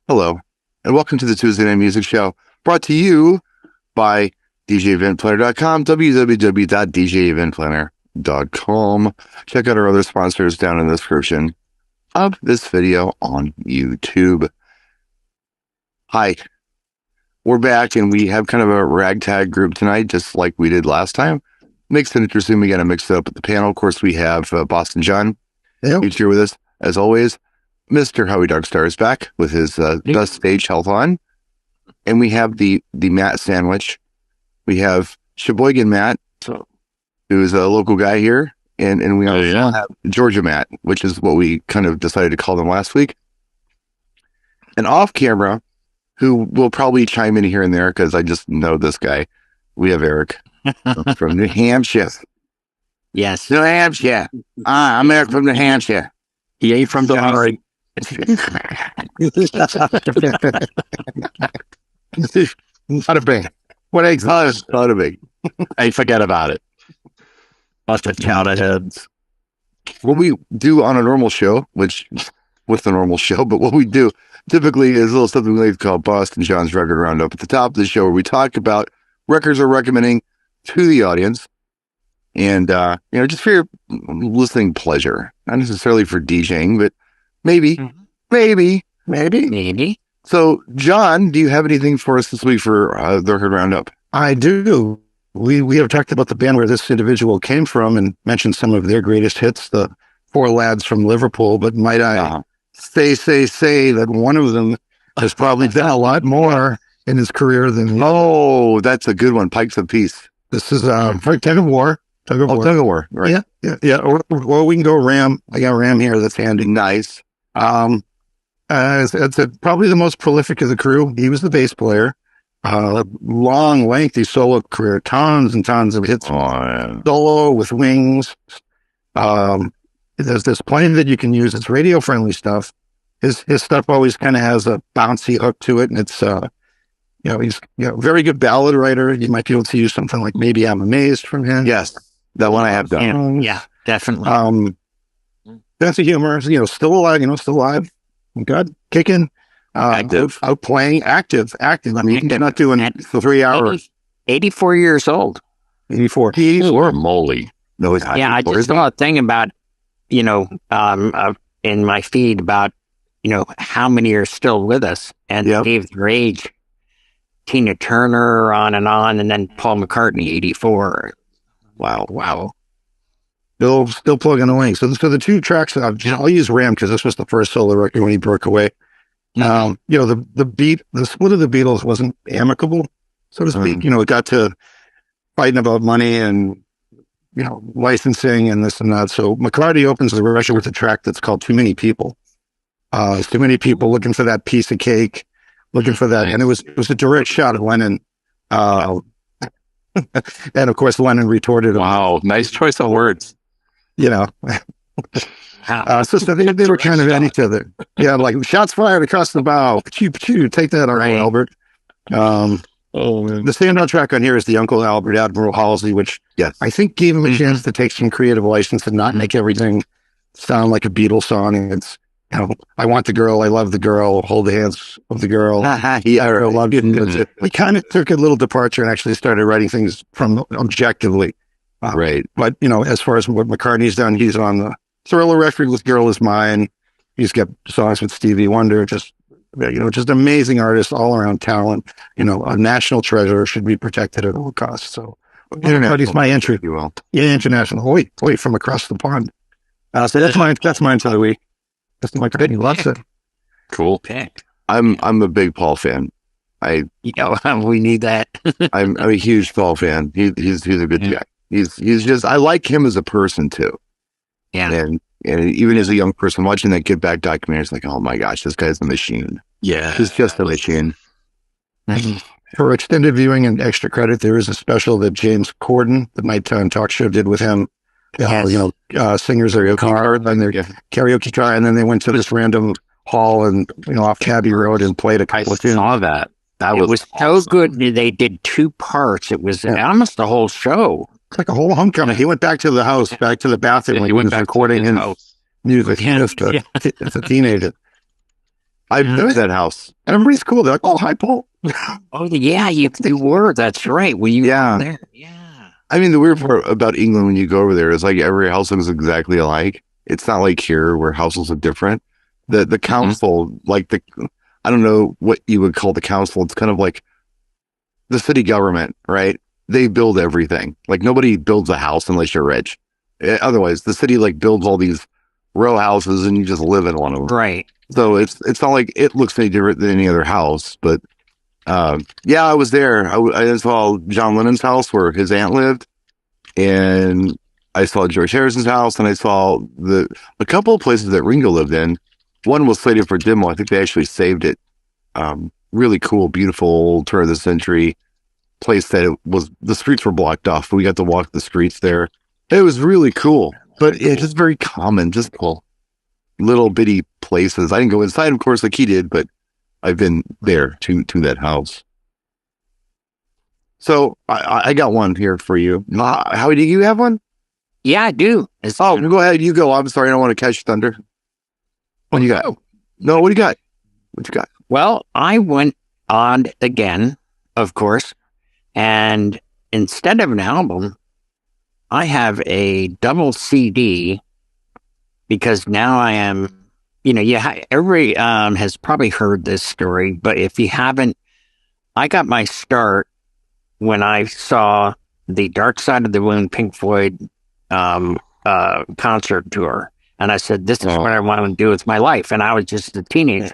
Hello, and welcome to the Tuesday Night Music Show, brought to you by DJEventPlanner.com, www.DJEventPlanner.com. Check out our other sponsors down in the description of this video on YouTube. Hi, we're back, and we have kind of a ragtag group tonight, just like we did last time. Makes it interesting. We got to mix it up at the panel. Of course, we have Boston John. Yep. He's here with us, as always. Mr. Howie Darkstar is back with his best stage health on. And we have the Matt sandwich. We have Sheboygan Matt, who is a local guy here. And we also have Georgia Matt, which is what we kind of decided to call them last week. And off camera, who will probably chime in here and there because I just know this guy. We have Eric from New Hampshire. Yes. New Hampshire. I'm Eric from New Hampshire. He ain't from the Hurry. Not a big. What eggs? Not a big. I forget about it. Must have counted heads. What we do on a normal show, which with the normal show, but what we do typically is a little something we like to call Boston John's Record Roundup at the top of the show, where we talk about records we're recommending to the audience. And, just for your listening pleasure, not necessarily for DJing, but maybe. So, John, do you have anything for us this week for the Record Roundup? I do. We have talked about the band where this individual came from and mentioned some of their greatest hits, the four lads from Liverpool. But might I say that one of them has probably done a lot more in his career than... Oh, that's a good one. Pikes of Peace. This is Tug of War. Tug of War. Right. Yeah. Or we can go Ram. I got Ram here. That's handy. Nice. It's probably the most prolific of the crew. He was the bass player. Long, lengthy solo career, tons and tons of hits. Solo with Wings. There's plenty that you can use. It's radio friendly stuff. His stuff always kind of has a bouncy hook to it, and it's he's very good ballad writer. You might be able to use something like Maybe I'm Amazed from him. Yes, that one I have done. Yeah, definitely. Sense of humor. Still alive. God, kicking. Active. Out playing. Active. I mean, they're not doing 3 hours. 84 years old. 84. Or moly. No, he's not. Yeah, I just saw a thing about, in my feed about, how many are still with us and gave their age. Tina Turner, on, and then Paul McCartney, 84. Wow. Still plugging away. So the two tracks, I'll use Ram because this was the first solo record when he broke away. The split of the Beatles wasn't amicable, so to speak. It got to fighting about money and, licensing and this and that. So McCartney opens the record with a track that's called Too Many People. Too many people looking for that piece of cake, looking for that. And it was a direct shot at Lennon. And of course, Lennon retorted. Wow, nice choice of words. So they were kind of at each other. Yeah, like shots fired across the bow. Take that, Uncle Albert. The standout track on here is the Uncle Albert, Admiral Halsey, which I think gave him a chance to take some creative license and not make everything sound like a Beatles song. And it's, I want the girl, I love the girl, hold the hands of the girl. He kind of took a little departure and actually started writing things from objectively. Right. But, as far as what McCartney's done, he's on the Thriller record with Girl Is Mine. He's got songs with Stevie Wonder, just amazing artists, all around talent. A national treasure, should be protected at all costs. So, he's my entry. You will. Yeah, international. Wait, from across the pond. So that's mine for the week. That's McCartney. Loves it. Cool. Pick. I'm a big Paul fan. We need that. I'm a huge Paul fan. He's a good guy. He's just, I like him as a person too. Yeah. And even as a young person watching that Get Back documentary, it's like, oh my gosh, this guy's a machine. Yeah. He's just a machine. For extended viewing and extra credit, there is a special that James Corden, the Nighttime Talk Show, did with him. Singers are car, and their karaoke car, and then they went to this random hall and off Abbey Road and played a couple of tunes. Saw that. It was so good. They did 2 parts. It was almost the whole show. It's like a whole homecoming. He went back to the house, back to the bathroom. He went back recording his music. As a teenager. I've been to that house. And everybody's cool. They're like, oh, hi, Paul. Oh, yeah, you were. That's right. Were you Yeah. there? Yeah. I mean, the weird part about England when you go over there is like every house looks exactly alike. It's not like here where houses are different. The council, like I don't know what you would call the council. It's kind of like the city government, right? They build everything. Like nobody builds a house unless you're rich. Otherwise, the city like builds all these row houses and you just live in one of them. Right. So it's not like it looks any different than any other house. But yeah, I was there. I saw John Lennon's house where his aunt lived, and I saw George Harrison's house, and I saw a couple of places that Ringo lived in. One was slated for demo. I think they actually saved it. Really cool, beautiful turn of the century place that the streets were blocked off. We got to walk the streets there. It was really cool, but it's just very common, just cool little bitty places. I didn't go inside, of course, like he did, but I've been there to that house. So I got one here for you. Howie, do you have one? Yeah, I do. Go ahead. You go. I'm sorry. I don't want to catch thunder. What do you got? No, what do you got? What you got? Well, I went on again, of course, and instead of an album, I have a double CD because now I am, everybody has probably heard this story, but if you haven't, I got my start when I saw the Dark Side of the Moon Pink Floyd concert tour. And I said, this is what I want to do with my life. And I was just a teenager.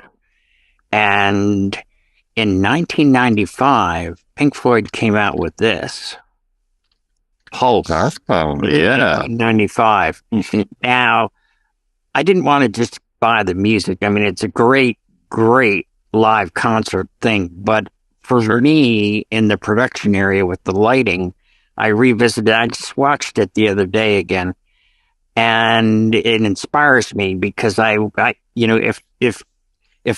And in 1995, Pink Floyd came out with this. Pulse. Yeah. 95. Now, I didn't want to just buy the music. I mean, it's a great, great live concert thing. But for me, in the production area with the lighting, I just watched it the other day again. And it inspires me because if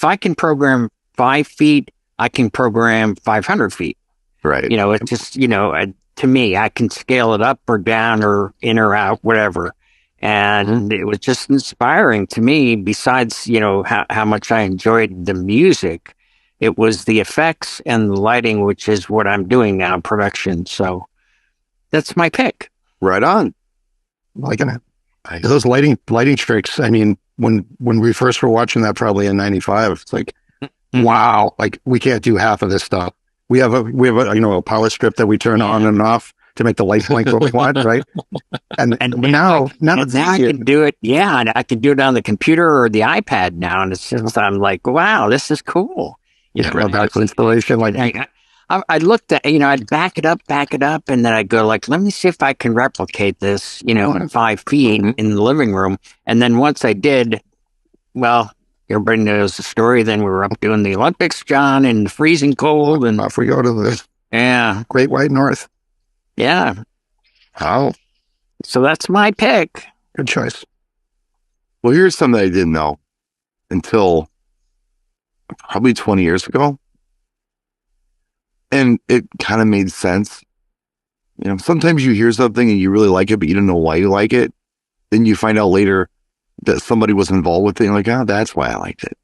I can program 5 feet, I can program 500 feet. Right. It's just, to me, I can scale it up or down or in or out, whatever. And it was just inspiring to me. Besides, how much I enjoyed the music, it was the effects and the lighting, which is what I'm doing now, production. So that's my pick. Right on. Liking it. Those lighting tricks. I mean, when we first were watching that, probably in '95, it's like, wow, like we can't do half of this stuff. We have a power strip that we turn on and off to make the lights blink what we want, right? And now I can do it. Yeah, and I can do it on the computer or the iPad now, and it's just I'm like, wow, this is cool. Back installation, like. I looked at, I'd back it up, and then I'd go like, let me see if I can replicate this, in 5 feet in the living room. And then once I did, well, everybody knows the story. Then we were up doing the Olympics, John, in the freezing cold. And off we go to the Great White North. Yeah. Oh. So that's my pick. Good choice. Well, here's something I didn't know until probably 20 years ago. And it kind of made sense. Sometimes you hear something and you really like it, but you don't know why you like it. Then you find out later that somebody was involved with it. And you're like, that's why I liked it.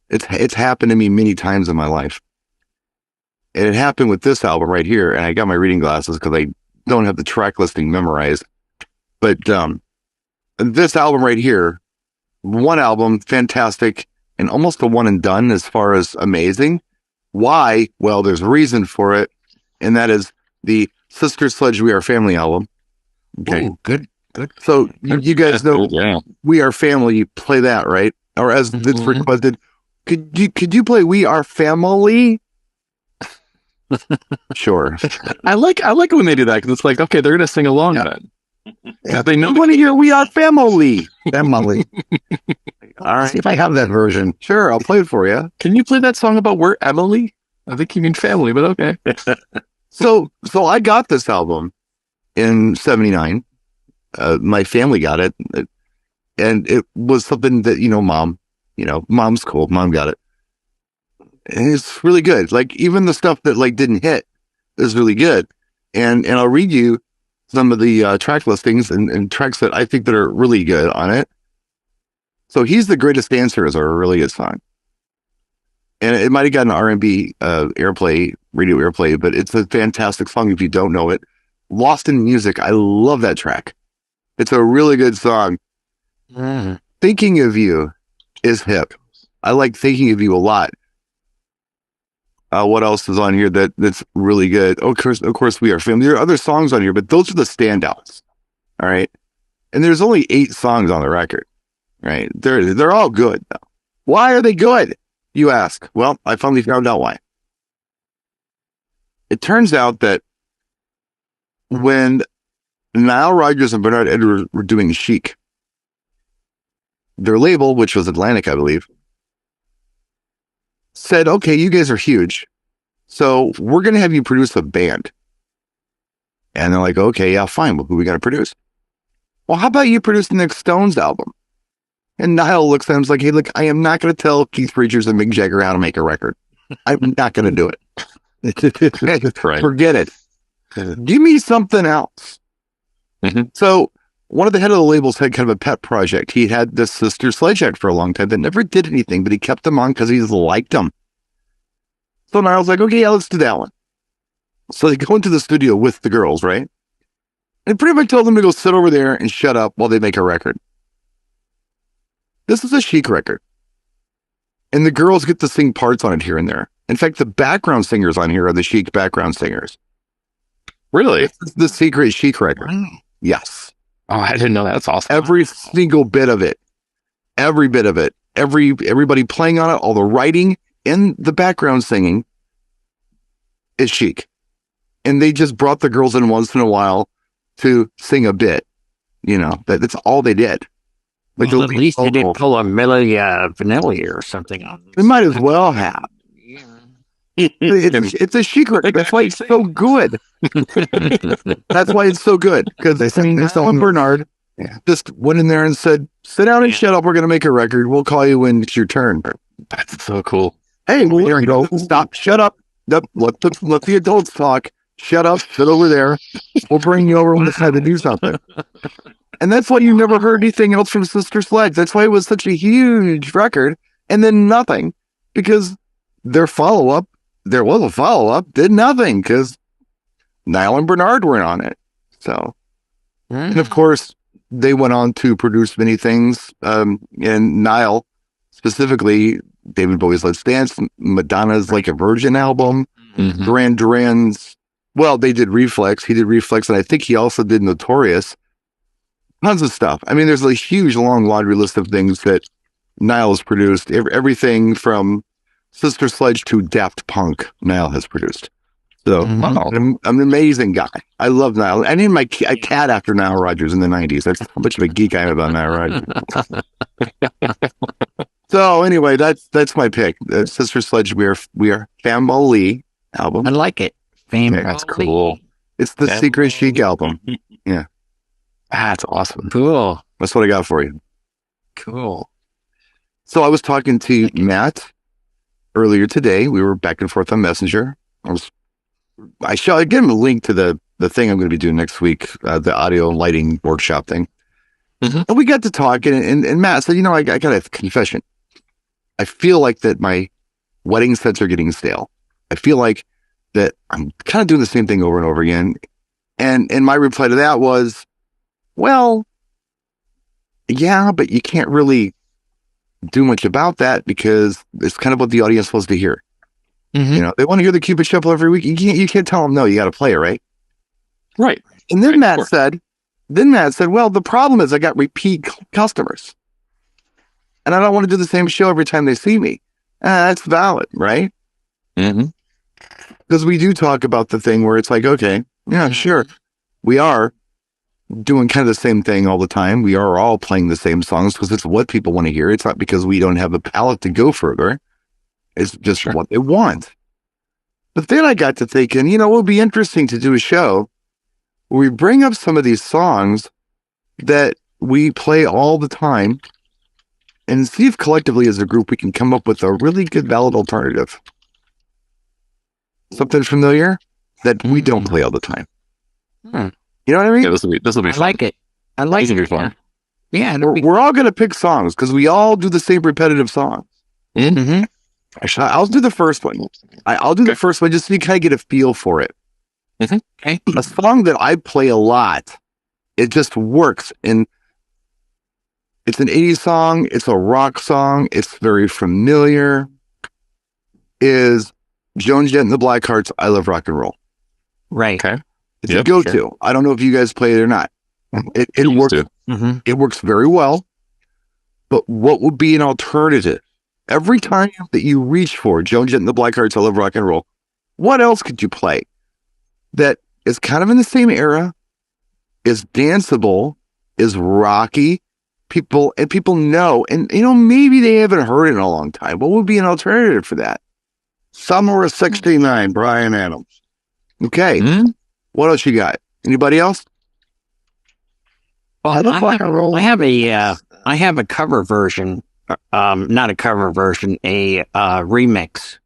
It's happened to me many times in my life. And it happened with this album right here. And I got my reading glasses because I don't have the track listing memorized. But this album right here, one album, fantastic. And almost a one and done as far as amazing. Why? Well, there's a reason for it. And that is the Sister Sledge We Are Family album. Okay. Ooh, good. So you guys know We Are Family, you play that, right? Or as it's requested, could you play We Are Family? Sure. I like it when they do that because it's like, okay, they're going to sing along then. Yeah, they know. I want to hear We Are Family. Family. All right. See if I have that version. Sure, I'll play it for you. Can you play that song about We're Emily? I think you mean family, but okay. So I got this album in '79. My family got it, and it was something that mom's cool. Mom got it, and it's really good. Like even the stuff that didn't hit is really good. And I'll read you some of the track listings and tracks that I think that are really good on it. So He's the Greatest Dancer is a really good song. And it might have gotten R&B airplay, radio airplay, but it's a fantastic song if you don't know it. Lost in Music. I love that track. It's a really good song. Thinking of You is hip. I like Thinking of You a lot. What else is on here that's really good? Oh, of course, We Are Family. There are other songs on here, but those are the standouts. All right. And there's only 8 songs on the record. Right. They're all good though. Why are they good? You ask. Well, I finally found out why. It turns out that when Nile Rodgers and Bernard Edwards were doing Chic, their label, which was Atlantic, I believe, said, okay, you guys are huge, so we're going to have you produce a band. And they're like, okay, yeah, fine. Well, who we got to produce? Well, how about you produce the next Stones album? And Niall looks at him and is like, hey, look, I am not going to tell Keith Richards and Mick Jagger how to make a record. I'm not going to do it. Right. Forget it. Give me something else. So one of the head of the labels had kind of a pet project. He had this Sister Sledge act for a long time that never did anything, but he kept them on because he liked them. So Niall's like, okay, yeah, let's do that one. So they go into the studio with the girls, right? And pretty much told them to go sit over there and shut up while they make a record. This is a Chic record. And the girls get to sing parts on it here and there. In fact, the background singers on here are the Chic background singers. Really? This is the secret Chic record. Yes. Oh, I didn't know that. That's awesome. Every single bit of it. Every bit of it. Everybody playing on it, all the writing and the background singing is Chic. And they just brought the girls in once in a while to sing a bit. You know, that's all they did. Like Well, at least they didn't pull a Milli Vanilli or something on this. They might as well have. It's a Chic record. That's why it's so good. That's why it's so good. Because They sang this Alan song. Bernard just went in there and said, sit down and shut up. We're going to make a record. We'll call you when it's your turn. That's so cool. Hey, well, here you go. Stop. Shut up. Let the adults talk. Shut up. Sit over there. We'll bring you over when it's time to do something. And that's why you never heard anything else from Sister Sledge. That's why it was such a huge record. And then nothing. Because their follow-up, there was a follow-up, did nothing. Because Niall and Bernard weren't on it. So, and of course, they went on to produce many things. And Niall, specifically, David Bowie's Let's Dance, Madonna's Like a Virgin album, Duran Duran's, well, they did Reflex. He did Reflex, and I think he also did Notorious. Tons of stuff. I mean, there's a huge, long laundry list of things that Niall has produced. Everything from Sister Sledge to Daft Punk, Niall has produced. So, I'm an amazing guy. I love Niall. I named my cat after Nile Rodgers in the 90s. That's how much of a geek I am about Nile Rodgers. So, anyway, that's my pick. Sister Sledge, we are family album. I like it. Family. That's cool. It's the Secret Chic album. Yeah. That's awesome. Cool. That's what I got for you. Cool. So I was talking to Matt earlier today. We were back and forth on Messenger. I gave him a link to the thing I'm going to be doing next week, the audio and lighting workshop thing. And we got to talk, and Matt said, I got a confession. I feel like that my wedding sets are getting stale. I feel like that I'm kind of doing the same thing over and over again. And my reply to that was, well, yeah, but you can't really do much about that because it's kind of what the audience wants to hear. They want to hear the Cupid Shuffle every week. You can't tell them no. You got to play it, right? Right. And then Matt said, well, the problem is I got repeat customers, and I don't want to do the same show every time they see me. That's valid, right? Because we do talk about the thing where it's like, okay, yeah, sure, we are doing kind of the same thing all the time. We are all playing the same songs because it's what people want to hear. It's not because we don't have a palette to go further. It's just what they want. But then I got to thinking, it would be interesting to do a show where we bring up some of these songs that we play all the time and see if collectively as a group we can come up with a really good valid alternative. Something familiar that we don't play all the time. You know what I mean? Yeah, this will be I fun. like it. I like These it. will be fun. Yeah. We're all going to pick songs because we all do the same repetitive songs. Mm-hmm. Actually, I'll do the first one. I'll do the first one just so you kind of get a feel for it. Mm-hmm. Okay. A song that I play a lot, it just works. And it's an 80s song. It's a rock song. It's very familiar. Is Joan Jett and the Blackhearts, I Love Rock and Roll. Right. Okay. It's a go-to. Sure. I don't know if you guys play it or not. It works. Mm-hmm. It works very well. But what would be an alternative? Every time that you reach for Joan Jett and the Blackhearts, I Love Rock and Roll, what else could you play that is kind of in the same era, is danceable, is rocky, people know, and maybe they haven't heard it in a long time. What would be an alternative for that? Summer of '69, Bryan Adams. Okay. Mm-hmm. What else you got? Anybody else? Well, I have a cover version. Not a cover version, a remix.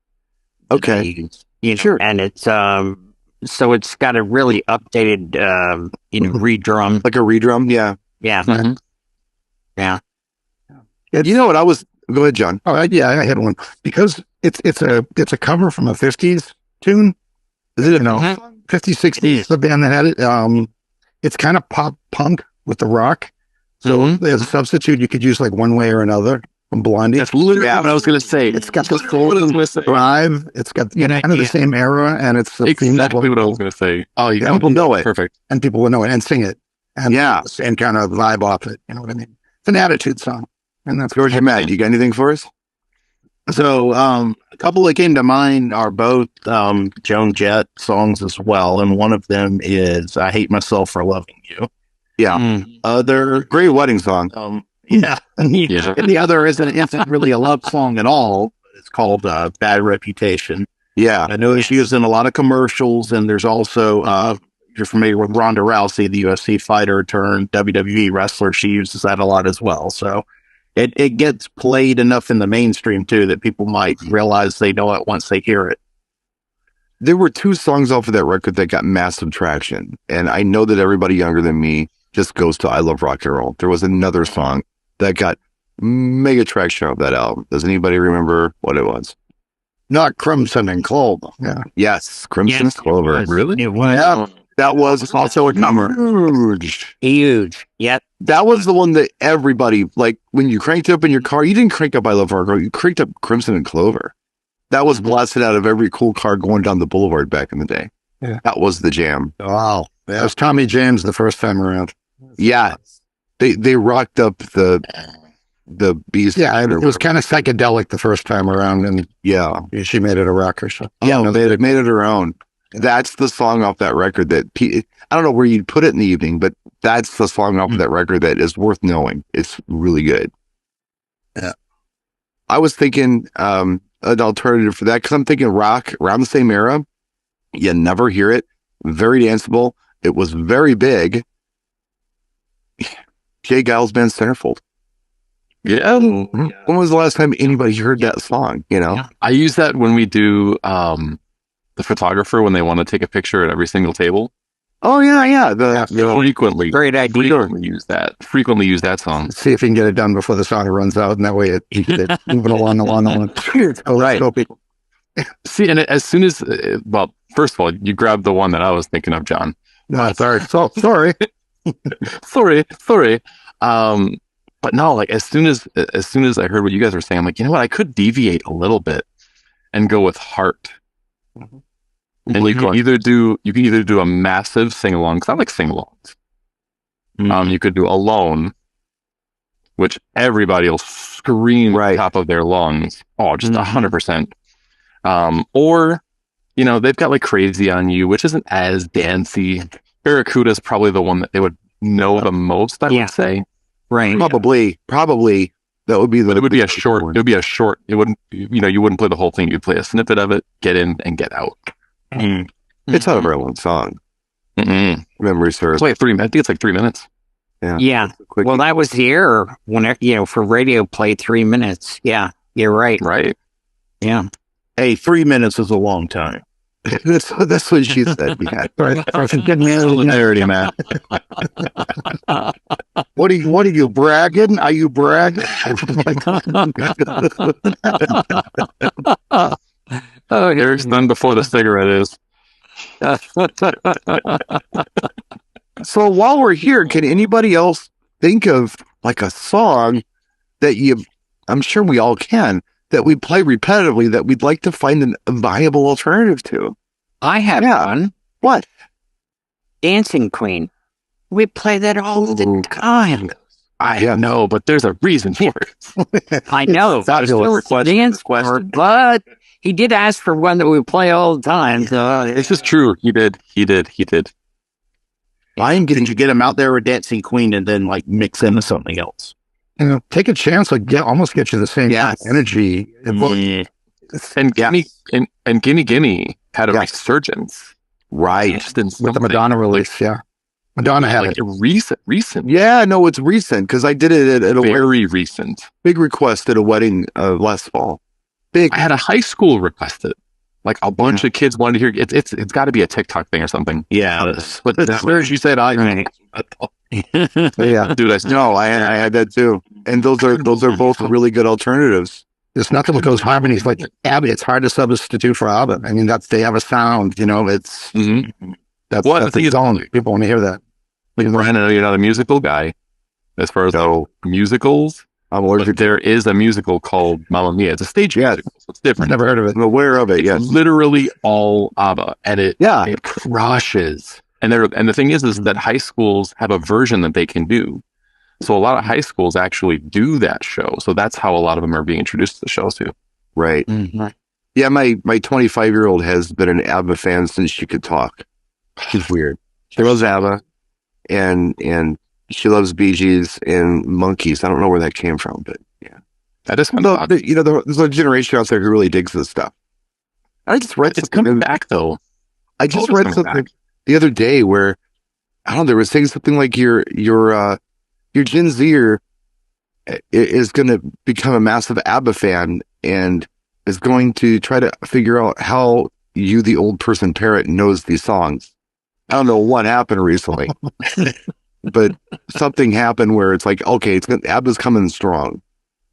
Okay. Sure. And it's so it's got a really updated redrum. Like a redrum, yeah. Yeah. Mm-hmm. Yeah. You know what I was go ahead, John. Oh yeah, I had one. Because it's a cover from a 50s tune. Is it 50s, 60s, the band that had it. It's kind of pop punk with the rock. So as a substitute, you could use like One Way or Another from Blondie. That's literally what I was going to say. It's got the full drive. It's got kind of the same era, and it's exactly what I was going to say. Oh, you people know it. Perfect. And people will know it and sing it. And and kind of vibe off it. You know what I mean? It's an attitude song. And that's George and Matt, you got anything for us? So a couple that came to mind are both Joan Jett songs as well, and one of them is "I Hate Myself for Loving You." Yeah, other great wedding song. And the other isn't really a love song at all. It's called "Bad Reputation." Yeah, I know it's used in a lot of commercials, and there's also you're familiar with Ronda Rousey, the UFC fighter turned WWE wrestler. She uses that a lot as well. So. It gets played enough in the mainstream, too, that people might realize they know it once they hear it. There were two songs off of that record that got massive traction. And I know that everybody younger than me just goes to I Love Rock and Roll. There was another song that got mega traction off that album. Does anybody remember what it was? Not Crimson and Clover. Yeah. Yes, Crimson and Clover. Really? It was. Yeah. That was also a cover. Huge. Yep. That was the one that everybody, like, when you cranked up in your car, you didn't crank up I Love Rock and Roll, you cranked up Crimson and Clover. That was blasted out of every cool car going down the boulevard back in the day. Yeah. That was the jam. Wow. That was Tommy James the first time around. Yeah. They rocked up the beast. Yeah, it was kind of psychedelic the first time around, and she made it a rocker. So made it her own. That's the song off that record that I don't know where you'd put it in the evening, but that's the song off of that record that is worth knowing. It's really good. Yeah. I was thinking an alternative for that because I'm thinking rock around the same era. You never hear it. Very danceable. It was very big. Jay Giles Band Centerfold. Yeah. When was the last time anybody heard that song? I use that when we do the photographer when they want to take a picture at every single table. Oh yeah. Frequently. Great idea. Frequently use that song. See if you can get it done before the song runs out, and that way it keeps it moving along the line. Oh, right. So people. See, and as soon as, first of all, you grabbed the one that I was thinking of, John. No, sorry. Sorry. sorry. But no, like as soon as I heard what you guys were saying, I'm like, you know what? I could deviate a little bit and go with Heart. And you can either do a massive sing along, because I like sing alongs. You could do Alone, which everybody will scream at the top of their lungs. Oh, just 100%. Or, they've got like Crazy on You, which isn't as dancey. Barracuda is probably the one that they would know the most, I would say. Right. Probably. That would be But it would be a short. It would be a short. It wouldn't. You wouldn't play the whole thing. You'd play a snippet of it, get in and get out. It's not a very long song. Memory serves. It's like 3 minutes. I think it's like 3 minutes. Yeah. Well, that was the error when for radio play 3 minutes. Yeah, you're right. Right. Yeah. Hey, 3 minutes is a long time. That's what she said. Yeah. Clarity, man. What are you bragging? Are you bragging? Oh, Eric's done before the cigarette is. So while we're here, can anybody else think of like a song that I'm sure we all can, that we play repetitively that we'd like to find a viable alternative to? I have one. What? Dancing Queen. We play that all the time. I know, but there's a reason for it. I know. Dance question, but he did ask for one that we play all the time. So This is true. He did. Did you get him out there with Dancing Queen and then like mix into something else? Take a chance, like almost get you the same energy. And Gimme Gimme had a resurgence. Right. Just in With the Madonna release, Madonna had like it. recent. Yeah, no, it's recent because I did it at a Very recent. big request at a wedding last fall. Big. I had a high school request it. Like a bunch of kids wanted to hear it. It's got to be a TikTok thing or something. Yeah. But as soon as you said Yeah, dude, I had that too, and those are both really good alternatives. There's nothing with those harmonies like ABBA. It's hard to substitute for ABBA. I mean, they have a sound. It's that's the thing the zone. People want to hear that. Brian, I know you're not a musical guy. As far as musicals, I'm but allergic. there is a musical called Mamma Mia. It's a stage musical, so it's different. Never heard of it. I'm aware of it. It's Yes. literally all ABBA, and it Yeah. crushes. And the thing is that high schools have a version that they can do. So a lot of high schools actually do that show. So that's how a lot of them are being introduced to the show too. Right. Yeah, my 25-year-old has been an ABBA fan since she could talk. She's weird. She loves ABBA, and she loves Bee Gees and Monkeys. I don't know where that came from, but yeah. That is kind of odd. There's a generation out there who really digs this stuff. I just read It's coming back though. I just Totally read coming something back. the other day where I don't know, they were saying something like your Gen Zer is going to become a massive ABBA fan and is going to try to figure out how you, the old person parrot, knows these songs. I don't know what happened recently, but something happened where it's like, okay, ABBA's coming strong.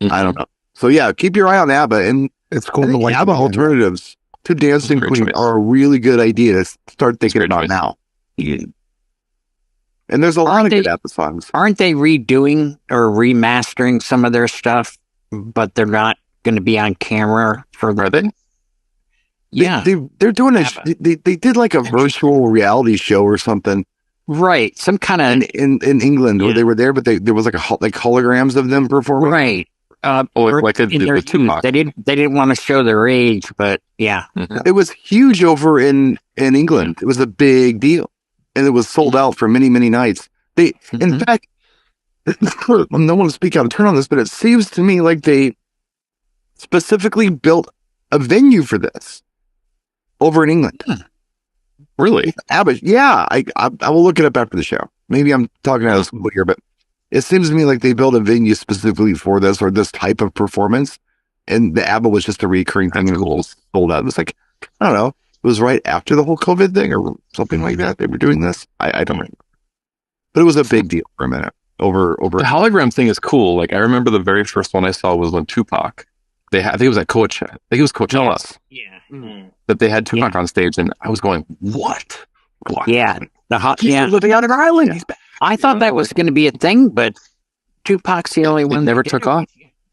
I don't know. So yeah, keep your eye on ABBA, and It's cool I to think like ABBA alternatives to Dancing Great Queen choice. are a really good idea to start thinking Great about choice. now. And there's a lot of Aren't good they- ABBA songs. aren't they redoing or remastering some of their stuff, but they're not going to be on camera for Are they? Yeah, They're doing ABBA. they did like a virtual reality show or something right. Some kind of in England where they were there, but there was like holograms of them performing. right. Like they In did their with youth. Tupac. They didn't want to show their age, but yeah. It was huge over in England. It was a big deal, and it was sold out for many nights. In fact, no one to speak out of turn on this, but it seems to me like they specifically built a venue for this over in England. Really? ABBA, yeah, I will look it up after the show. Maybe I'm talking out of school here, but it seems to me like they built a venue specifically for this or this type of performance, and the ABBA was just a recurring thing. That's It was sold out. It was like, I don't know, it was right after the whole COVID thing or something like that. They were doing this. I don't remember, but it was a big deal for a minute. Over. The hologram thing is cool. Like I remember the very first one I saw was when Tupac. I think it was at Coachella. I think it was Coachella Yeah. that they had Tupac on stage, and I was going, "What? Yeah. He's living on an island. He's back." I thought that was going to be a thing, but Tupac's the only one never that took did it. off.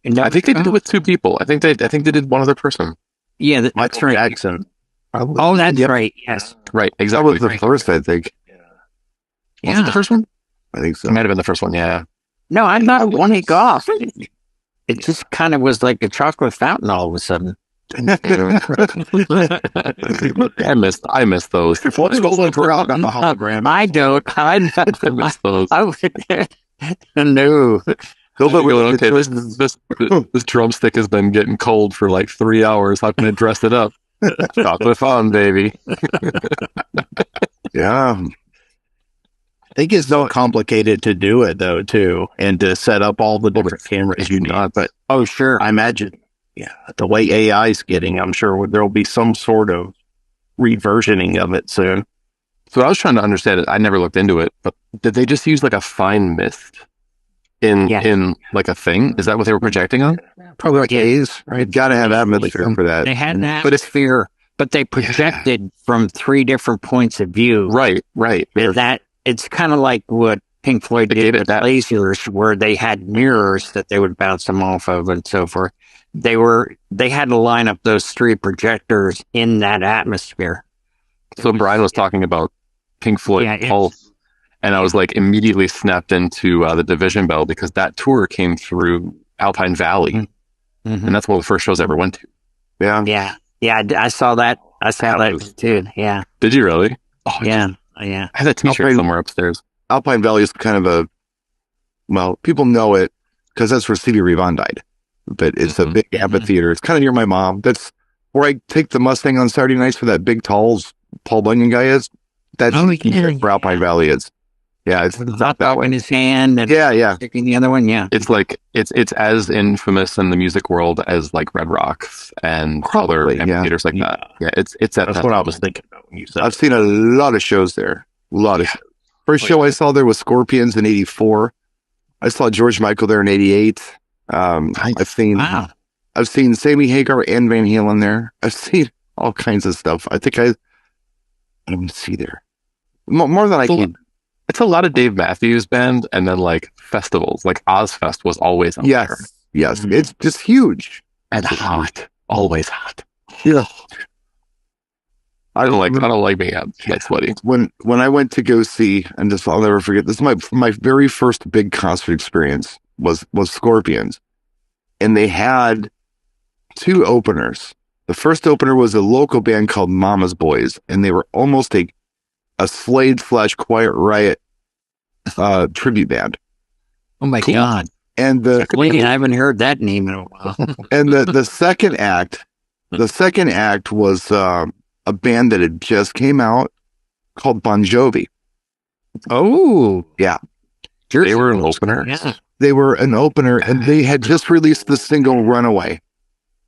It never I think they took did it off. with two people. I think they did one other person. Yeah, that's Michael right. Jackson. Oh, that's right. Yes. Right. That Exactly. was the first, I think. Was it Yeah. the first one? I think so. It might have been the first one. Yeah. No, I thought it wouldn't take off. It just kind of was like a chocolate fountain all of a sudden. I missed those. What's going around on the hologram? I don't. I missed those. No. Okay, this drumstick has been getting cold for like 3 hours. How can I dress it up? Chocolate fun, baby. Yeah. I think it's so complicated to do it though, too, and to set up all the different cameras you need. But Oh, sure. I imagine, the way AI is getting, I'm sure there'll be some sort of reversioning of it soon. So I was trying to understand it. I never looked into it, but did they just use like a fine mist in like a thing? Is that what they were projecting on? Probably like A's, right? Got to have atmosphere for that. They had an atmosphere, but they projected from 3 different points of view. Right. That it's kind of like what Pink Floyd did with lasers, where they had mirrors that they would bounce them off of and so forth. They had to line up those 3 projectors in that atmosphere. So Brian was talking about Pink Floyd Pulse, and I was like immediately snapped into the Division Bell because that tour came through Alpine Valley, and that's one of the first shows I ever went to. Yeah. I saw that. I saw that too. Yeah. Did you really? Oh, yeah. I had a T-shirt somewhere upstairs. Alpine Valley is kind of people know it because that's where Stevie Ray Vaughan died, but it's a big amphitheater. It's kind of near my mom. That's where I take the Mustang on Saturday nights for that big talls Paul Bunyan guy is. That's where Alpine Valley is. Yeah, it's not that in his hand. And sticking the other one. Yeah, it's like it's as infamous in the music world as like Red Rocks and other amphitheaters like that. Yeah, it's that's what I was thinking about when you said. I've seen a lot of shows there. A lot of shows. First show I saw there was Scorpions in '84. I saw George Michael there in '88. I've seen Sammy Hagar and Van Halen there. I've seen all kinds of stuff. I think I don't see there more than I can. It's a lot of Dave Matthews Band, and then like festivals, like Ozfest was always on there. Yes, it's just huge and hot, always hot. Yeah, I don't like being out sweaty. When I went to go see, and this I'll never forget. This is my very first big concert experience was Scorpions, and they had 2 openers. The first opener was a local band called Mama's Boys, and they were almost a Slade / Quiet Riot tribute band. Oh my God! And I haven't heard that name in a while. And the second act, was a band that had just came out called Bon Jovi. Oh, yeah, they were an opener. Yeah, they were an opener, and they had just released the single "Runaway."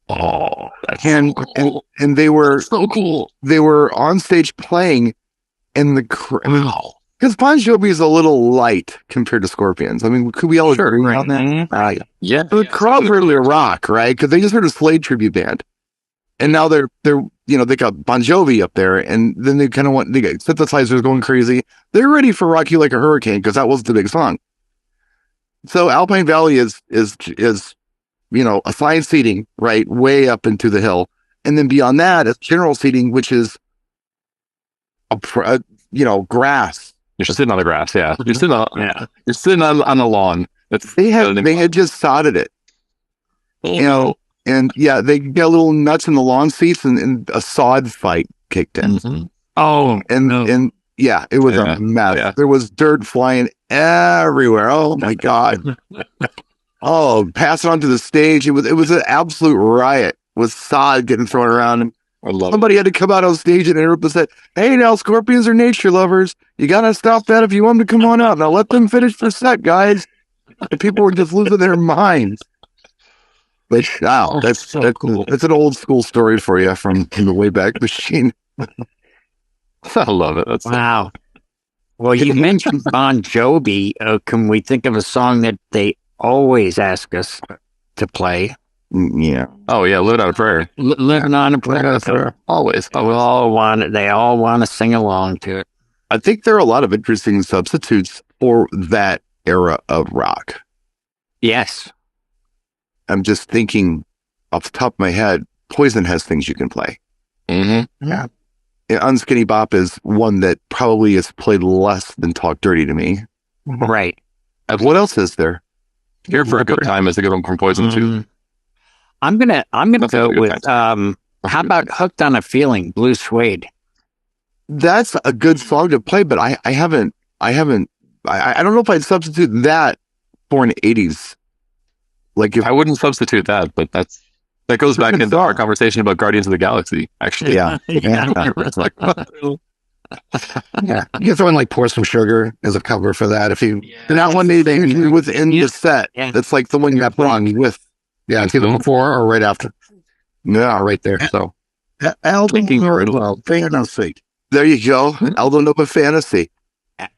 Oh, that's so cool. And they were so cool. They were on stage playing, and because Bon Jovi is a little light compared to Scorpions. I mean, could we all agree on that? Yeah. The crowd heard their rock, right? Because they just heard a Slade tribute band, and now they're they got Bon Jovi up there, and then they kind of they got synthesizers going crazy. They're ready for "Rock You Like a Hurricane" because that was the big song. So Alpine Valley is assigned seating, right, way up into the hill, and then beyond that, it's general seating, which is grass. You're sitting on the grass, yeah. You're sitting on a lawn. They had just sodded it, and they got little nuts in the lawn seats, and a sod fight kicked in. Mm-hmm. Oh, and it was a mess. Yeah. There was dirt flying everywhere. Oh my God. Oh, pass it onto the stage. It was an absolute riot with sod getting thrown around. And somebody had to come out on stage and interrupt and said, "Hey, now Scorpions are nature lovers. You gotta stop that if you want them to come on out. Now let them finish their set, guys." And people were just losing their minds. But wow, that's so cool. That's an old school story for you from the Wayback Machine. I love it. That's wow. Well, you mentioned Bon Jovi. Can we think of a song that they always ask us to play? Yeah. Oh yeah, "Living on a Prayer." Living on a Prayer. Always. They all want to sing along to it. I think there are a lot of interesting substitutes for that era of rock. Yes. I'm just thinking off the top of my head, Poison has things you can play. Mm-hmm. Yeah. Unskinny Bop is one that probably is played less than Talk Dirty to me. Right. And what else is there? Here for a Good Time is a good one from Poison too. I'm gonna go with how about Hooked on a Feeling, Blue Suede. That's a good song to play, but I don't know if I'd substitute that for an 80s. Like if I wouldn't substitute that, but that goes back into our conversation about Guardians of the Galaxy, actually. Yeah. It's like, you can throw in like Pour Some Sugar as a cover for that. If you that one they within the set. Yeah. That's like the one you got put on with. Yeah, it's either before or right after. Yeah, right there. So Aldo Fantasy. There you go. Aldo Nova Fantasy.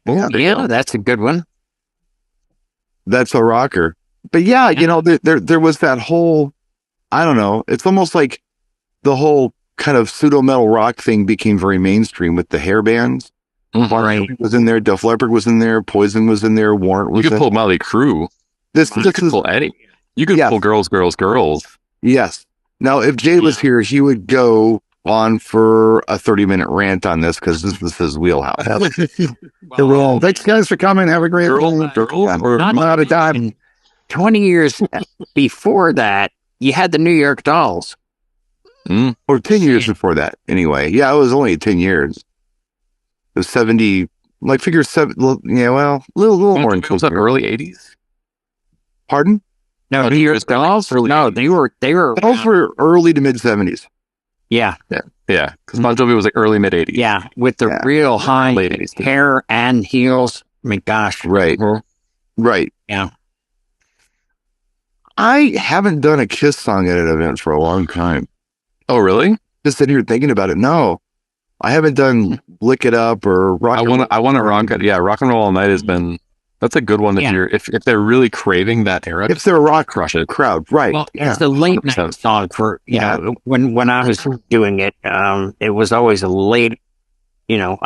Yeah, that's a good one. That's a rocker. But yeah, you know, there was that whole, I don't know, it's almost like the whole kind of pseudo metal rock thing became very mainstream with the hair bands. Right. Was in there, Def Leppard was in there, Poison was in there, Warrant was You could in pull Motley Crue. You could pull Eddie. You could pull Girls, Girls, Girls. Yes. Now, if Jay was here, he would go on for a 30-minute rant on this because this was his wheelhouse. Thanks, guys, for coming. Have a great Girls, or Not out of time. 20 years before that, you had the New York Dolls. Or 10 years before that, anyway. Yeah, it was only 10 years. It was 70, like figure 7, yeah, well, a little more. Was that early 80s? Pardon? No, New York Dolls? No, they were. Those were early to mid 70s. Yeah. Yeah, because Bon Jovi was like early mid 80s. Yeah, with the real high Late 80s. hair and heels. I mean, gosh. Right. Right. Yeah. I haven't done a Kiss song at an event for a long time. Oh, really? Just sitting here thinking about it. No, I haven't done Lick It Up or Rock. I want to rock it. Yeah, Rock and Roll All Night has been. That's a good one if they're really craving that era. If they're a rock crush it crowd, right? Well, it's a late night song for when I was doing it. It was always a late. You know,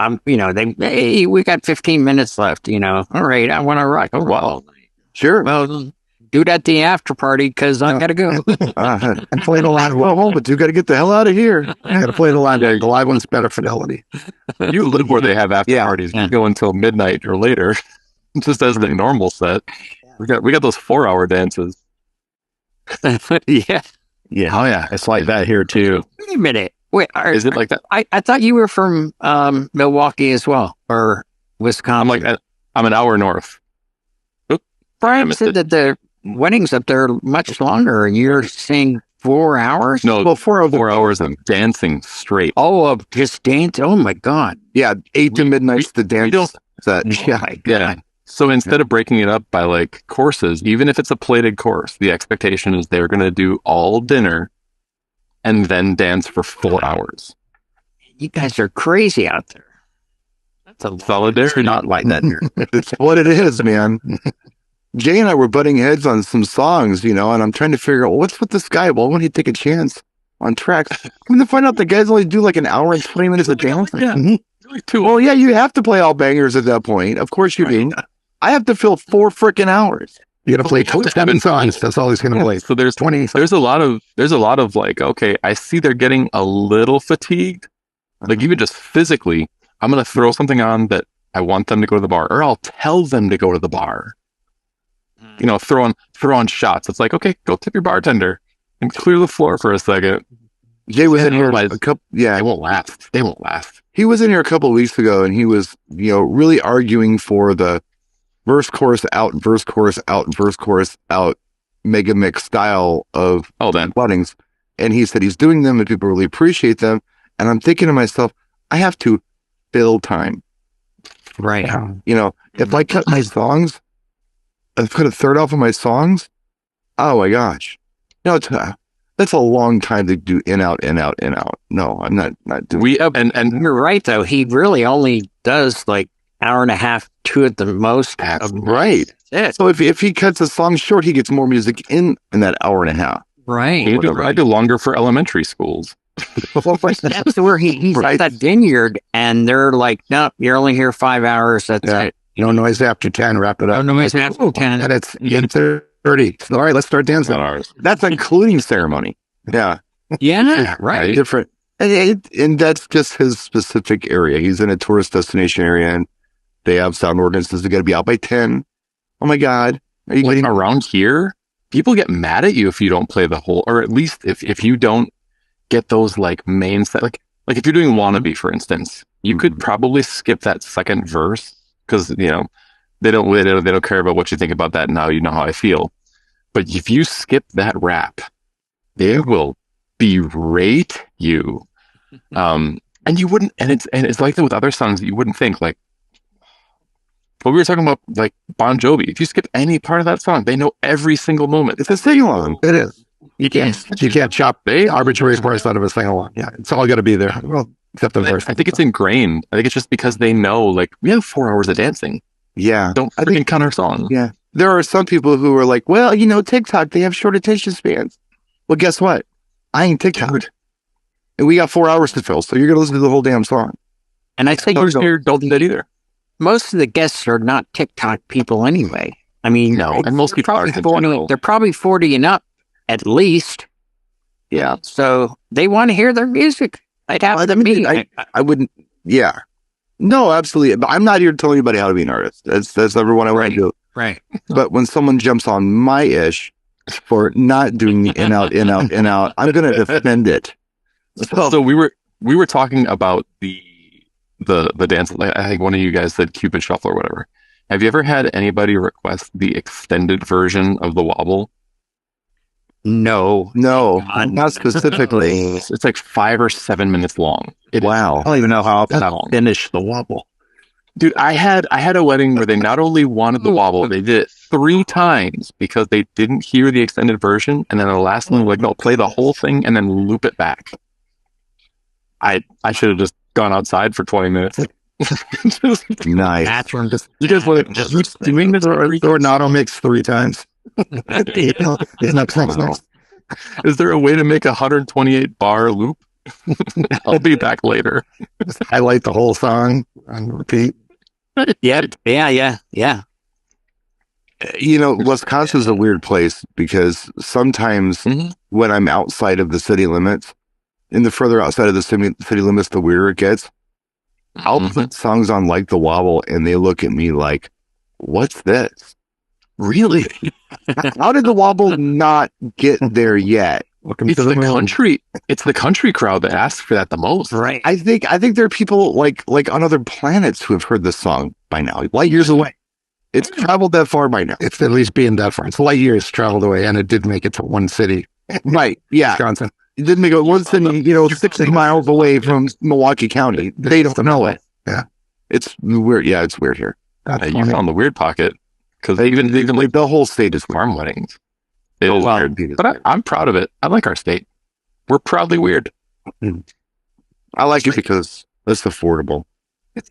hey, we got 15 minutes left. You know, all right, I want to rock. Oh, wow, sure. Well, do that the after party because I gotta go. And play the live one. Well, but you got to get the hell out of here. I got to play the live one. The live one's better fidelity. You live where they have after parties. You go until midnight or later, just as the normal set. We got those 4-hour dances. Yeah. Oh yeah, it's like that here too. Wait a minute. Wait, is it like that? I thought you were from Milwaukee as well, or Wisconsin. I'm an hour north. Brian said that the weddings up there are much longer, and you're saying 4 hours? No, well, 4 hours of dancing straight. Oh, of just dance? Oh my God! Yeah, 8 to midnight's the dance set. Yeah. So instead of breaking it up by like courses, even if it's a plated course, the expectation is they're going to do all dinner and then dance for 4 hours. You guys are crazy out there. That's a solidarity. Not like that here. It's what it is, man. Jay and I were butting heads on some songs, you know, and I'm trying to figure out what's with this guy. Well, when he take a chance on tracks, come to find out the guys only do like an hour and 20 minutes of dancing. Yeah. Well, yeah, you have to play all bangers at that point. Of course you do. I have to fill 4 freaking hours. You got to play 7 songs. That's all he's going to play. So there's 20. There's a lot of like, okay, I see they're getting a little fatigued. Like even just physically, I'm going to throw something on that I want them to go to the bar, or I'll tell them to go to the bar. You know, throw on shots. It's like, okay, go tip your bartender and clear the floor for a second. Jay was in here a couple. Yeah, They won't last. He was in here a couple of weeks ago, and he was, you know, really arguing for the verse chorus out, verse chorus out, verse chorus out, mega mix style of weddings. And he said he's doing them, and people really appreciate them. And I'm thinking to myself, I have to fill time. right. You know, if I cut my songs, I put a third off of my songs. Oh my gosh, no, that's a long time to do in out, in out, in out. No, I'm not doing. And you're right though. He really only does like hour and a half, 2 at the most. Right. So if he cuts a song short, he gets more music in that hour and a half. Right. I do longer for elementary schools. That's where he's at that vineyard, and they're like, "No, you're only here 5 hours. That's it. No noise after 10. Wrap it up. No noise after 10. And it's 30. All right, let's start dancing. That's including ceremony. Yeah. Yeah. Right. Different. And that's just his specific area. He's in a tourist destination area, and they have sound ordinances. They got to be out by 10. Oh my God. Are you kidding? Around here, people get mad at you if you don't play the whole, or at least if you don't get those like main set, like if you're doing Wannabe, for instance, you could probably skip that second verse because, you know, they don't care about what you think about that. Now you know how I feel. But if you skip that rap, they will berate you. And you wouldn't, and it's like that with other songs that you wouldn't think, like, but we were talking about like Bon Jovi. If you skip any part of that song, they know every single moment. It's a sing along. It is. You can't chop arbitrary parts out of a sing-along. Yeah, it's all got to be there. Well, except the verse. I think it's ingrained. I think it's just because they know, like, we have 4 hours of dancing. Yeah. Don't freaking count our song. Yeah. There are some people who are like, well, TikTok, they have short attention spans. Well, guess what? I ain't TikTok. And we got 4 hours to fill, so you're going to listen to the whole damn song. And I think Those here don't do that either. most of the guests are not TikTok people anyway. I mean, No, and most people are they're probably 40 and up at least. Yeah. So they want to hear their music. I'd have to be. I wouldn't. Yeah. No, absolutely. But I'm not here to tell anybody how to be an artist. That's number one I want to do. Right. But when someone jumps on my ish for not doing the in out, I'm going to defend it. So we were talking about the dance. Like, I think one of you guys said Cupid Shuffle or whatever. Have you ever had anybody request the extended version of the wobble? No, not specifically. It's like 5 or 7 minutes long. Wow. I don't even know how That I'll long. finish the wobble. Dude, I had a wedding where they not only wanted the wobble, they did it 3 times because they didn't hear the extended version, and then the last one, like, no, play the whole thing and then loop it back. I should have just gone outside for 20 minutes. Nice. That's when You guys want to just doing this? Or not mix 3 times. Is there a way to make a 128 bar loop? I'll be back later. Just highlight the whole song on repeat. Yeah. Wisconsin's a weird place because sometimes when I'm outside of the city limits, and the further outside of the city limits, the weirder it gets. I'll put songs on like The Wobble, and they look at me like, what's this? Really? How did The Wobble not get there yet? It's the country. It's the country crowd that asks for that the most. Right. I think there are people like on other planets who have heard this song by now, light years away. It's traveled that far by now. It's at least being that far. It's light years traveled away, and it did make it to one city. Right. Yeah. Wisconsin. It didn't make it one city, 60 miles away from Milwaukee County. They don't know it. Yeah. It's weird. Yeah, it's weird here. That's You funny. found the weird pocket because even like The whole state is farm weddings. It is Well, weird. But I'm proud of it. I like our state. We're proudly weird. I like it because it's affordable.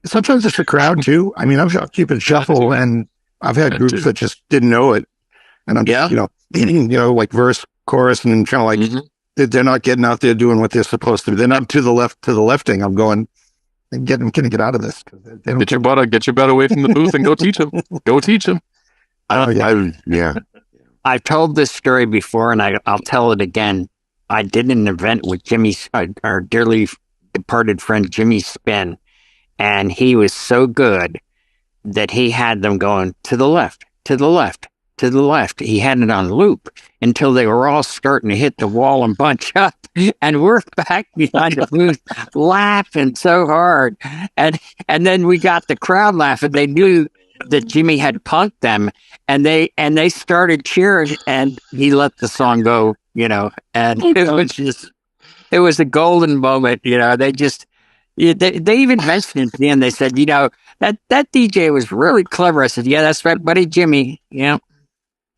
Sometimes it's the crowd too. I mean, I've got Cupid Shuffle, and I've had groups that just didn't know it, and I'm just, like verse, chorus, and kind of like they're not getting out there doing what they're supposed to do. They're not to the lefting. I'm going, can I get out of this? They don't Get your butt away from the booth and go teach them. Go teach them. I've told this story before, and I'll tell it again. I did an event with our dearly departed friend Jimmy Spin, and he was so good that he had them going to the left, to the left, to the left. He had it on loop until they were all starting to hit the wall and bunch up, and we're back behind the booth laughing so hard, and then we got the crowd laughing. They knew that Jimmy had punked them, and they started cheering, and he let the song go, and it was a golden moment, they just, they even mentioned it to me, and they said, that DJ was really clever. I said, yeah, that's right, buddy, Jimmy. Yeah.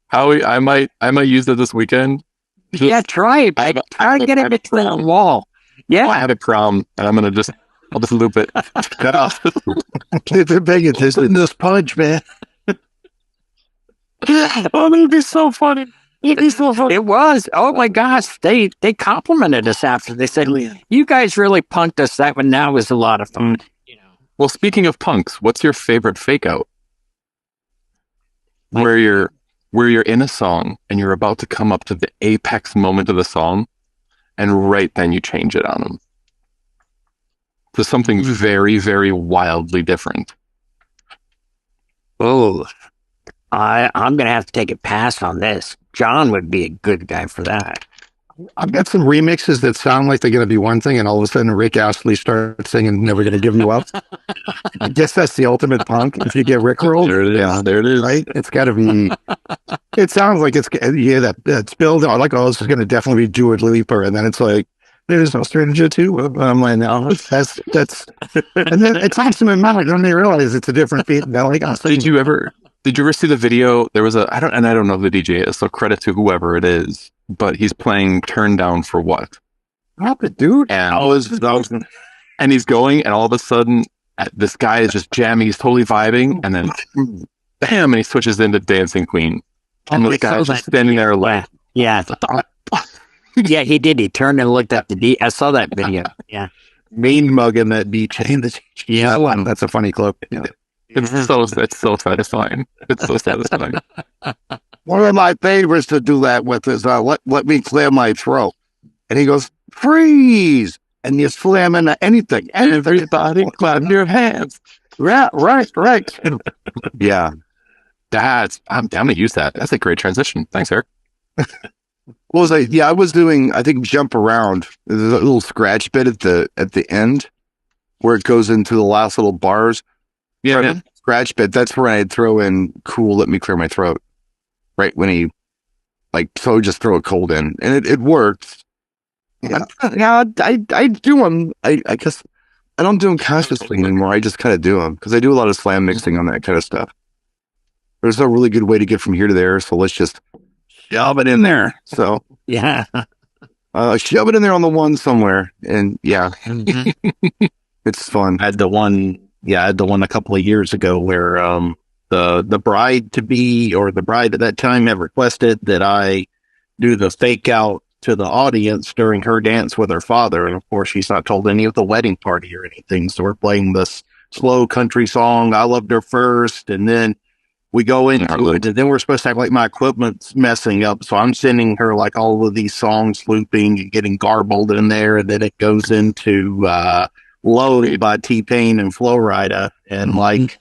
Howie, I might use it this weekend. Yeah, try it. Try to get it between the wall. Yeah. I have a prom, and I'll just loop it. Cut off. They're begging this punch, man. Oh, that'd be so funny. It'd be so funny. It was. Oh my gosh. They complimented us after. They said, you guys really punked us. That one now was a lot of fun. Well, speaking of punks, what's your favorite fake out? Where you're in a song and you're about to come up to the apex moment of the song, and right then you change it on them to something very, very wildly different. Oh, I'm going to have to take a pass on this. John would be a good guy for that. I've got some remixes that sound like they're going to be one thing, and all of a sudden Rick Astley starts singing "Never Gonna Give You Up." I guess that's the ultimate punk. If you get rickrolled, There it is. right? It's got to be. It sounds like that's build. I like, this is going to definitely be Dua Lipa, and then it's like, there's no stranger to. I'm like, no, that's, and then it takes them in mind when they realize it's a different beat. They're like, oh, Did you ever see the video? There was I don't know who the DJ is, so credit to whoever it is. but he's playing Turn Down for What? Stop it, dude. And gonna and he's going, and all of a sudden, this guy is just jamming. He's totally vibing, and then bam, and he switches into Dancing Queen. And the guy's just standing there like, Yeah. Yeah, he did. He turned and looked at the D. I saw that video. Yeah. mean mugging that beach. Yeah. That's a funny clip. Yeah. it's so satisfying. It's so satisfying. One of my favorites to do that with is let me clear my throat. And he goes, freeze! And you slam into anything. Everybody clap your hands. Yeah, right. Yeah. I'm down to use that. That's a great transition. Thanks, Eric. What was I? Yeah, I was doing, I think, Jump Around. There's a little scratch bit at the end where it goes into the last little bars. Yeah, Right, man. scratch bit. That's where I'd throw in "Cool, Let Me Clear My Throat." Right when he just throw a cold in, and it worked. Yeah. I do them. I guess I don't do them consciously anymore. I just kind of do them because I do a lot of slam mixing on that kind of stuff. There's no really good way to get from here to there, so let's just shove it in there. So Yeah. shove it in there on the one somewhere, and yeah, Mhm. it's fun. I had the one a couple of years ago where the bride to be or the bride at that time had requested that I do the fake out to the audience during her dance with her father, and of course she's not told any of the wedding party or anything. So we're playing this slow country song, "I Loved Her First," and then we go into it, and then we're supposed to have like my equipment's messing up, so I'm sending her like all of these songs looping and getting garbled in there, and then it goes into "Loaded" by T-Pain and Flo Rida, and like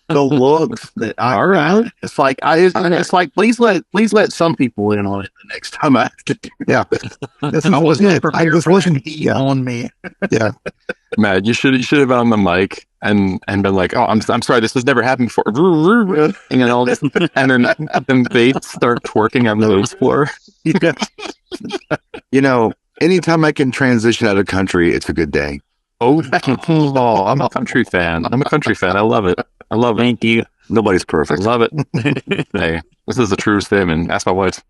the looks that All right. it's like it's like please let some people in on it the next time I have to do it. Yeah. This wasn't it. This wasn't he on me. Yeah. Matt, you should have been on the mic and been like, "Oh, I'm sorry, this has never happened before." And then all this, and then they start twerking on the dance floor. You know, anytime I can transition out of country, it's a good day. Oh, I'm a country fan. I love it. Thank you. Nobody's I perfect. love it. Hey, this is a true statement. Ask my wife.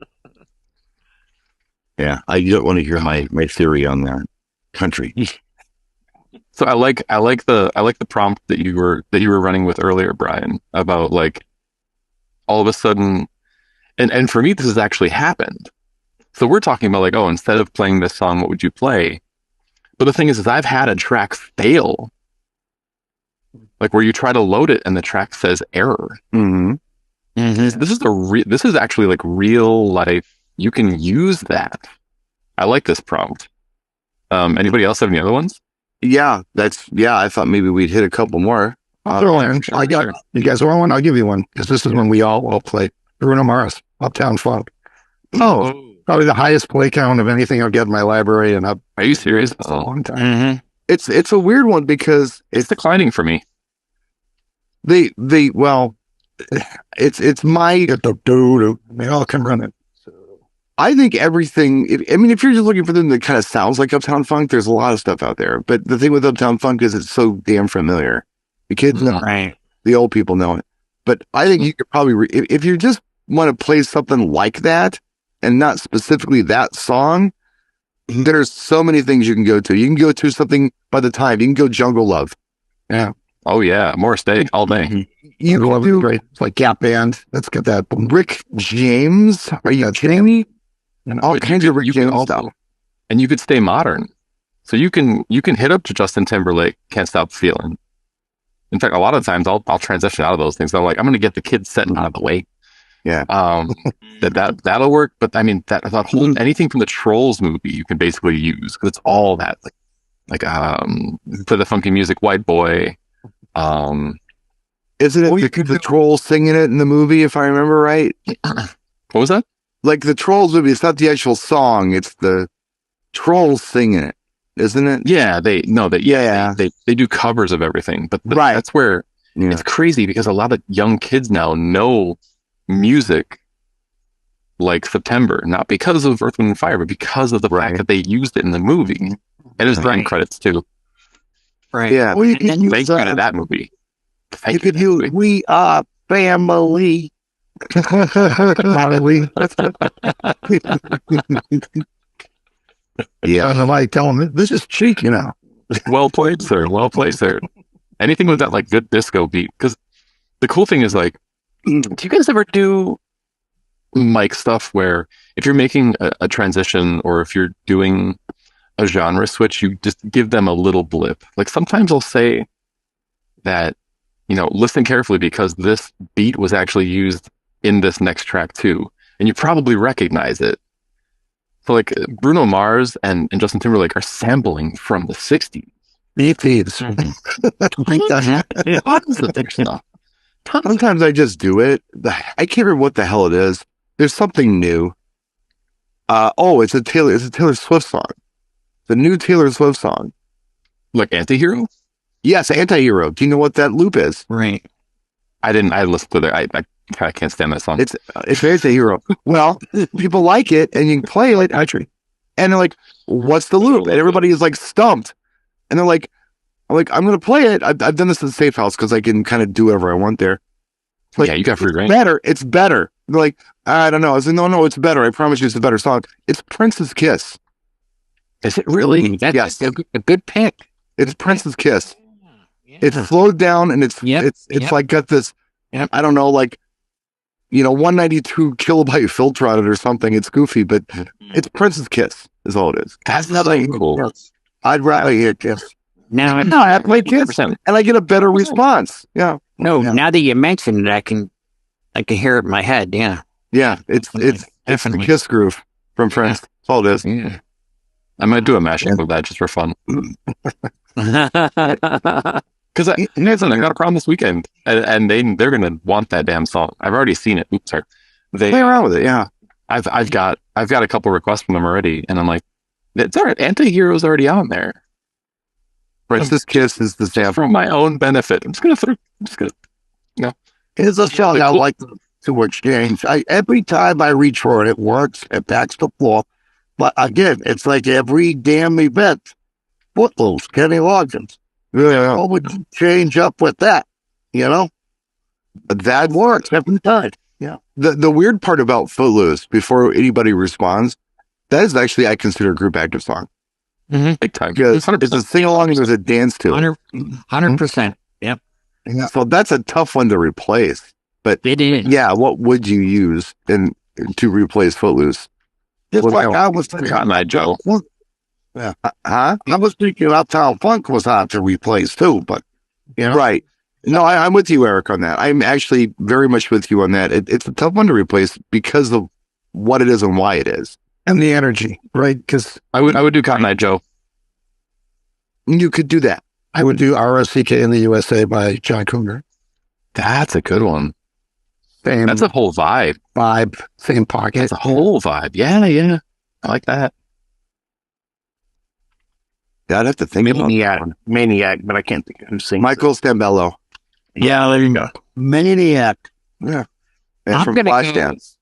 Yeah, I don't want to hear my theory on that. Country. So I like the prompt that you were running with earlier, Brian, about like all of a sudden, and for me this has actually happened. So we're talking about like, oh, instead of playing this song, what would you play? But the thing is I've had a track fail, like where you try to load it and the track says error. Mm-hmm. Mhm. This is actually like real life. You can use that. I like this prompt. Anybody else have any other ones? Yeah, I thought maybe we'd hit a couple more. I got you guys want one? I'll give you one because this is when we all play Bruno Mars, Uptown Funk. Oh, Probably the highest play count of anything I've got in my library, and I've Are you serious? a long time. Mhm. it's a weird one because It's declining for me. well, it's my. Get the doo-doo. They all can run it. I think everything. If you're just looking for them that kind of sounds like Uptown Funk, there's a lot of stuff out there. But the thing with Uptown Funk is it's so damn familiar. The kids know, Right. the old people know it. But I think you could probably, if you just want to play something like that and not specifically that song, there's so many things you can go to. You can go to something by the time. You can go Jungle Love. Oh yeah, Morris Day all day. You Love can is do great. It's like Gap Band. Let's get that. Rick James. Are you kidding me? And all kinds of Rick You can James also- stuff. And you could stay modern. So you can hit up to Justin Timberlake, Can't Stop Feeling. In fact, a lot of times I'll transition out of those things. I'm like, I'm going to get the kids set out of the way. Yeah. That'll work. But I mean, that whole anything from the Trolls movie you can basically use because it's all that for the funky music, White Boy. Isn't it the trolls singing it in the movie, if I remember right? What was that? Like the Trolls movie, it's not the actual song, it's the trolls singing it, isn't it? Yeah, they do covers of everything, but Right. that's where Yeah. it's crazy because a lot of young kids now know music like September, not because of Earth, Wind, and Fire, but because of the Right. fact that they used it in the movie. And there's Right. credits too. Right. Yeah. Well, you And then can use Thank you to that movie. You could do We Are Family. Finally. Yeah. And I tell them, this is cheap, you know. Well played, sir. Well played, sir. Anything with that like good disco beat. Because the cool thing is like, do you guys ever do mic stuff where if you're making a transition or if you're doing a genre switch, you just give them a little blip? Like sometimes I'll say that, you know, listen carefully because this beat was actually used in this next track too. And you probably recognize it. So like Bruno Mars and Justin Timberlake are sampling from the 60s. BPs. Tons of thick stuff. Sometimes I just do it. I can't remember what the hell it is. There's something new. It's a Taylor Swift song. The new Taylor Swift song. Like Antihero? Yes, Anti-Hero. Do you know what that loop is? Right. I listened to it. I can't stand that song. It's Anti-Hero. Well, people like it, and you can play it, actually. And they're like, "What's the loop?" And everybody is like stumped. And they're like, I'm going to play it. I've done this in the safe house because I can kind of do whatever I want there. Like, yeah, you got free reign. It's better. They're like, I don't know. I was like, no, it's better. I promise you it's a better song. It's Prince's Kiss. Is it really? That's Yes. a good pick. It's Prince's Kiss. Yeah. It's slowed down and it's like got this, I don't know, like, 192 kilobyte filter on it or something. It's goofy, but it's Prince's Kiss is all it is. That's nothing cool. I'd rather hear Kiss. Now, I play Kiss and I get a better response. Yeah. now that you mentioned it, I can hear it in my head. Yeah. Yeah. It's the Definitely. Kiss groove from Prince. That's all it is. Yeah. I might do a mashup of that just for fun. Because I got a problem this weekend, and they're gonna want that damn song. I've already seen it. Oops, sorry. Play around with it. Yeah. I've got a couple requests from them already, and I'm like, it's all right. Anti-Hero's already on there. Prince's Kiss is the sample. For my own benefit. I'm just gonna. Here's a song I like to exchange. Every time I reach for it, it works. It backs the floor. But again, it's like every damn event. Footloose, Kenny Loggins. Yeah. What would you change up with that? That Works every time. The weird part about Footloose, before anybody responds, that is actually, I consider, a group active song. Big time. Because it's a sing along and there's a dance to it. 100%. Yep. Yeah. So that's a tough one to replace. But It is. yeah, what would you use to replace Footloose? Just What like else? I was thinking. Cotton Eye Joe. Huh? I was thinking Uptown Funk was hard to replace too, but Right. No, I'm with you, Eric, on that. I'm actually very much with you on that. It's a tough one to replace because of what it is and why it is. and the energy, right? Because I would do Cotton Eye Joe. You could do that. I would do RSCK in the USA by John Cougar. That's a good one. Same That's a whole vibe. vibe, same pocket. It's a whole vibe. Yeah. I like that. Yeah, I'd have to think about that. Maniac, but I can't think of who sings Michael Stambello. Yeah, there you go. Maniac. And I'm from gonna Flashdance.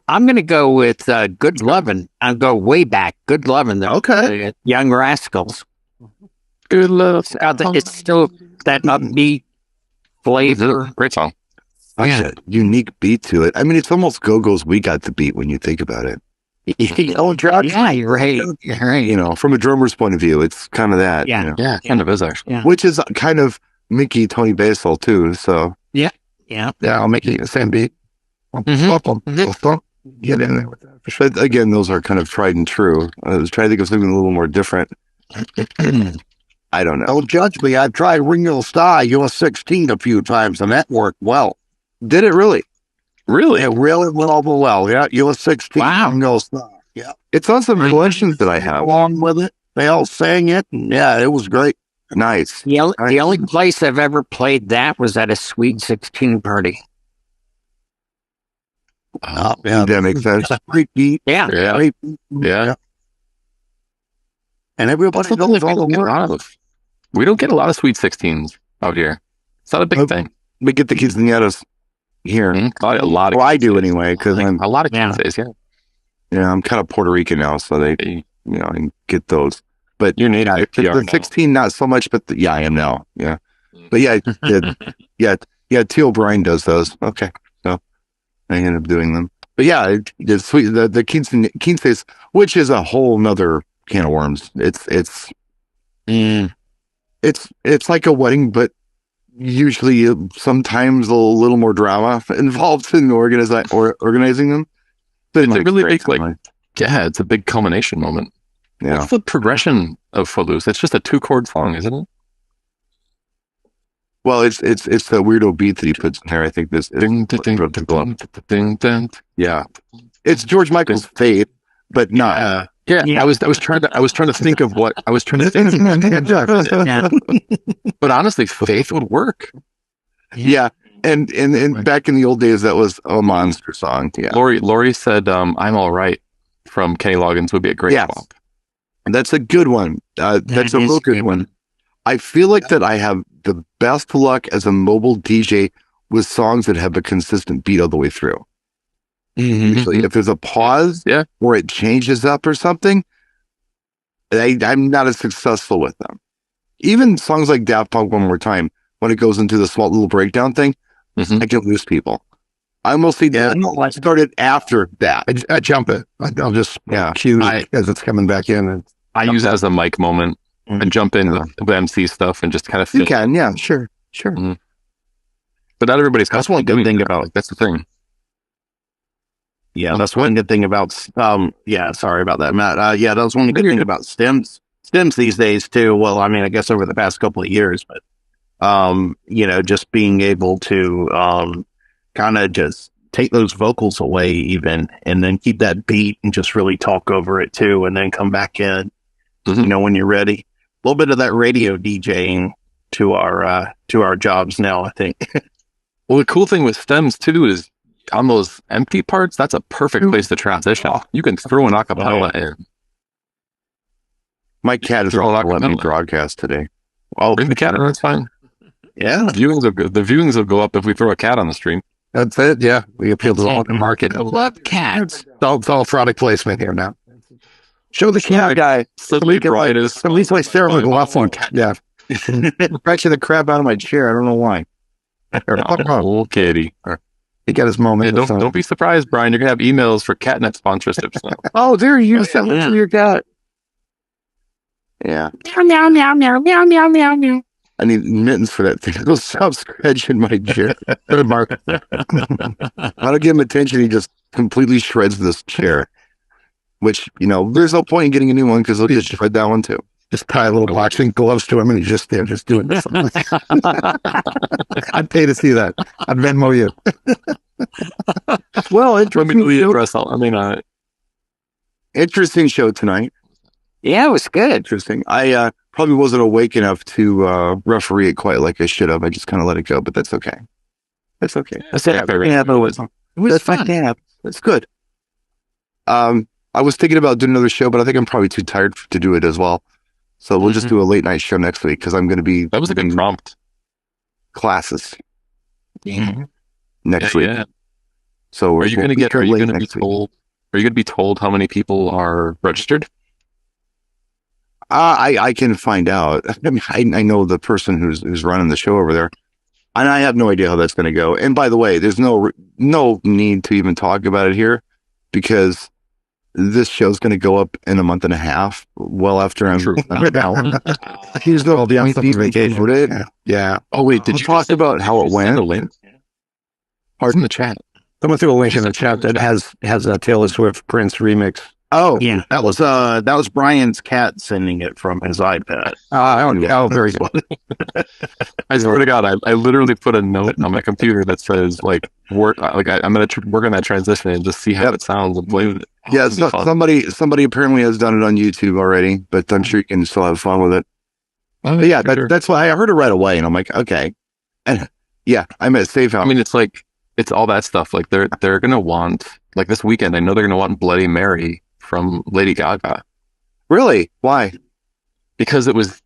I'm going to go with Good Lovin'. I'll go way back. Good Lovin'. Okay. Young Rascals. Good love. It's still that upbeat flavor. Great song. Such a unique beat to it. I mean, it's almost Go-Go's We Got the Beat when you think about it. Yeah, you're right. You're right. From a drummer's point of view, it's kind of that. Yeah. Yeah, kind of is actually. Yeah. Which is kind of Mickey, Tony Basil too. So Yeah. Yeah, I'll make it the same beat. Get in there with that. but again, those are kind of tried and true. I was trying to think of something a little more different. I don't know. Don't judge me. I've tried Ringo Starr, You're 16 a few times, and that worked well. Did it really? Really? It really went over well. Yeah, You're 16. Wow. Ringo Starr. Yeah. It's on some collections that I have. Along with it. They all sang it. And yeah, it was great. Nice. The only place I've ever played that was at a Sweet 16 party. Yeah. That makes sense. Great beat. Yeah. Yeah. Great beat. Yeah. And everybody That's knows something all the we don't get a words. lot of. We don't get a lot of Sweet 16s out here. It's not a big Nope. thing. We get the quinceañeras here. A lot of Well, I do anyway, because I'm a lot of Yeah. kids, I'm kind of Puerto Rican now, so they I can get those. But You're native. the 16, not so much, but I am now. Yeah. But yeah, T. O'Brien does those. Okay. So I ended up doing them. But yeah, the sweet the Keen Space, which is a whole nother can of worms. It's like a wedding, but usually sometimes a little more drama involved in organizing them. But It's a really big, it's a big culmination moment. Yeah. What's the progression of Footloose? It's just a 2-chord song, isn't it? Well, it's the weirdo beat that he puts in there. I think this is yeah. It's George Michael's Faith, but not. I was trying to think of what I was trying to think. But honestly, Faith would work. Yeah. And back in the old days, that was a monster song. Yeah. Lori said, "I'm All Right" from Kenny Loggins would be a great swap. That's a good one. That's a real good one. I feel like that I have the best luck as a mobile DJ with songs that have a consistent beat all the way through. Usually, if there's a pause or it changes up or something, I'm not as successful with them. Even songs like Daft Punk One More Time, when it goes into the small little breakdown thing, I can lose people. I mostly started after that. I jump it. I'll just cue as it's coming back in. And I use it as a mic moment and jump in with MC stuff and just kind of. You can, sure. But not everybody's. That's one good thing about. That's the thing. Yeah, that's one good thing about. Sorry about that, Matt. That's one good thing about stems these days too. Well, I mean, I guess over the past couple of years, but just being able to kind of just take those vocals away even, and then keep that beat and just really talk over it too, and then come back in, when you're ready. A little bit of that radio DJing to our jobs now, I think. Well, the cool thing with stems too is on those empty parts, that's a perfect place to transition. You can throw an acapella in. My cat is all let me broadcast today. Oh, bring the cat in, that's fine. Yeah. The viewings will go up if we throw a cat on the stream. That's it. Yeah. We appeal to the whole market. I love cats. It's all product placement here now. Show the cat guy. At least my Sarah will go off on cat. Yeah. Scratching the crap out of my chair. I don't know why. Little kitty. He got his moment. Yeah, don't be surprised, Brian. You're going to have emails for catnet sponsorships now. Oh, there you go. Something for your cat. Yeah. Meow, meow, meow, meow, meow, meow, meow. I need mittens for that thing. It'll stop scratching my chair. Mark. I don't give him attention. He just completely shreds this chair. Which, there's no point in getting a new one because he'll just shred that one too. Just tie a little boxing gloves to him and he's just there, just doing this. I'd pay to see that. I'd Venmo you. Well, interesting show tonight. Yeah, it was good. Interesting. I probably wasn't awake enough to referee it quite like I should have. I just kind of let it go, but that's okay. That's okay. That's it. Yeah, but it was fun. Yeah, that's good. I was thinking about doing another show, but I think I'm probably too tired to do it as well. So we'll just do a late night show next week because I'm going to be. That was a good prompt. Classes. Next week. Yeah. So are you going to be told how many people are registered? I can find out. I mean, I know the person who's running the show over there, and I have no idea how that's going to go. And by the way, there's no need to even talk about it here because this show's going to go up in a month and a half. Well, after I'm he's all the vacation. Yeah. Oh wait, did you talk about how it went? Pardon the chat. Someone threw a link in the chat that has a Taylor Swift Prince remix. Oh yeah, that was Brian's cat sending it from his iPad. Very good. I swear to God, I literally put a note on my computer that says I'm gonna work on that transition and just see how it sounds and play with it. Yeah, somebody apparently has done it on YouTube already, but I'm sure you can still have fun with it. Yeah, that's why I heard it right away, and I'm like, okay, and yeah, I'm at Safe House. I mean, it's all that stuff. Like they're gonna want this weekend. I know they're gonna want Bloody Mary from Lady Gaga. Really? Why? Because it was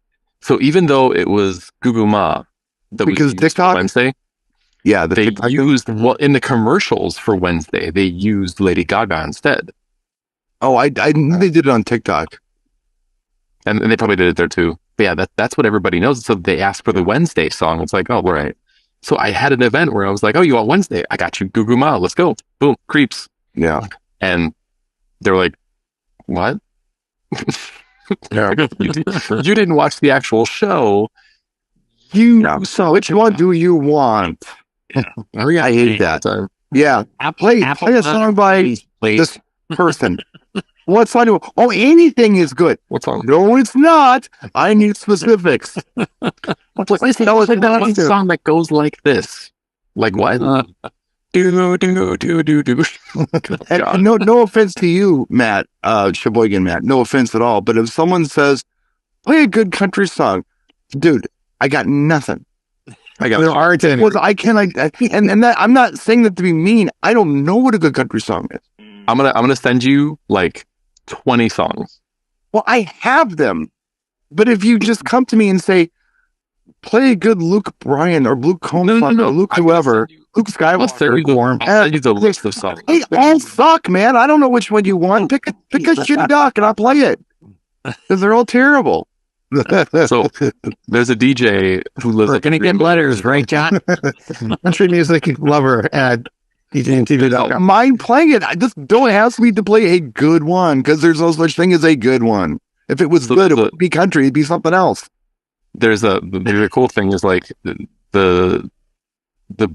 even though it was Gugu Ma because TikTok Wednesday. Yeah, they used in the commercials for Wednesday. They used Lady Gaga instead. Oh, I knew they did it on TikTok, and they probably did it there too. But yeah, that's what everybody knows. So they asked for the Wednesday song. It's like, oh, right. So I had an event where I was like, oh, you want Wednesday? I got you. Goo Goo Ma. Let's go. Boom. Creeps. Yeah. And they were like, what? Yeah. You didn't watch the actual show. So which one do you want? Oh, yeah. I hate that. Time. Yeah. Play a song by this person. What song do Oh, anything is good. What song? No, it's not. I need specifics. One song that goes like this. Like what? Do. And no offense to you, Matt, Sheboygan Matt. No offense at all. But if someone says, play a good country song, dude, I got nothing. I got There aren't any. Well, I can and that I'm not saying that to be mean. I don't know what a good country song is. I'm gonna send you like 20 songs. Well, I have them. But if you just come to me and say, play a good Luke Bryan or Luke Combs or Luke whoever, Luke Skywalker. I'll send you the list of songs. They all suck, man. I don't know which one you want. Pick a shitty duck and I'll play it. Because they're all terrible. So there's a DJ who lives. We're gonna get letters, right, John? Country music lover at DJNTV.com. Mind playing it. I just don't ask me to play a good one because there's no such thing as a good one. If it was good, it wouldn't be country. It'd be something else. There's a cool thing is like the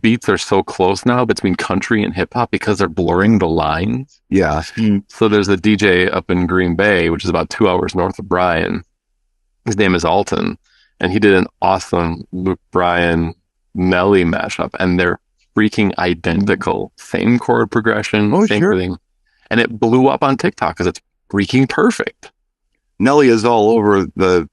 beats are so close now between country and hip hop because they're blurring the lines. Yeah. So there's a DJ up in Green Bay, which is about 2 hours north of Bryan. His name is Alton, and he did an awesome Luke Bryan Nelly mashup, and they're freaking identical. Same chord progression, same everything. And it blew up on TikTok because it's freaking perfect. Nelly is all over the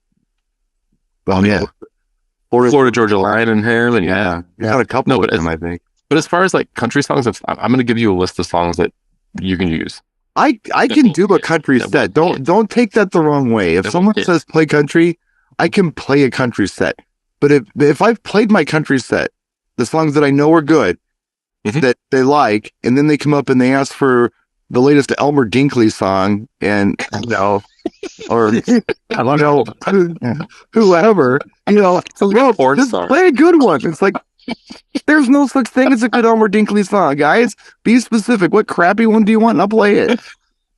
Florida Georgia line and Maryland. Yeah. Got a couple of them, I think. But as far as like country songs, I'm going to give you a list of songs that you can use. I can do a country set. Don't take that the wrong way. If someone says play country, I can play a country set. But if I've played my country set, the songs that I know are good, that they like, and then they come up and they ask for the latest Elmer Dinkley song, and or I don't know whoever, just play a good one. It's like there's no such thing as a good Elmer Dinkley song, guys. Be specific. What crappy one do you want? And I'll play it.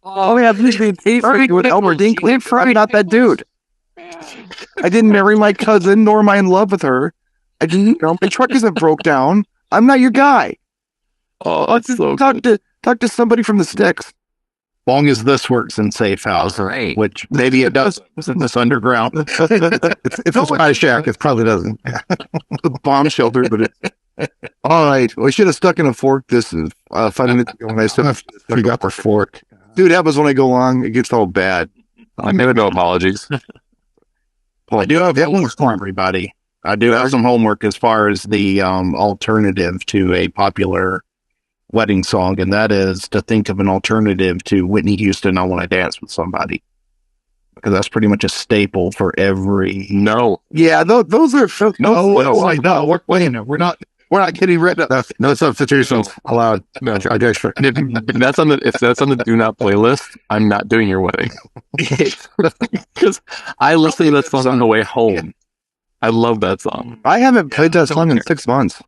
Oh yeah, this is with Elmer Dinkley. I'm not that dude. I didn't marry my cousin, nor am I in love with her. I didn't. My truck isn't broke down. I'm not your guy. Oh, that's so talk to somebody from the sticks. Long as this works in Safe House, right? Which maybe it does in this underground. If it's my shack, it probably doesn't. The bomb shelter, but it. All right, we should have stuck in a fork. This is 5 minutes ago when I said we got the fork. Dude, that happens when I go long. It gets all bad. I made no apologies. Well, I do have homework for everybody. I do have some homework as far as the alternative to a popular wedding song, and that is to think of an alternative to Whitney Houston, I Want to Dance with Somebody. Because that's pretty much a staple for every... Yeah, those are... We're not getting rid of... No substitutions allowed. No, if that's on the do not playlist, I'm not doing your wedding. Because I listen to that song on the way home. I love that song. I haven't played that song in 6 months.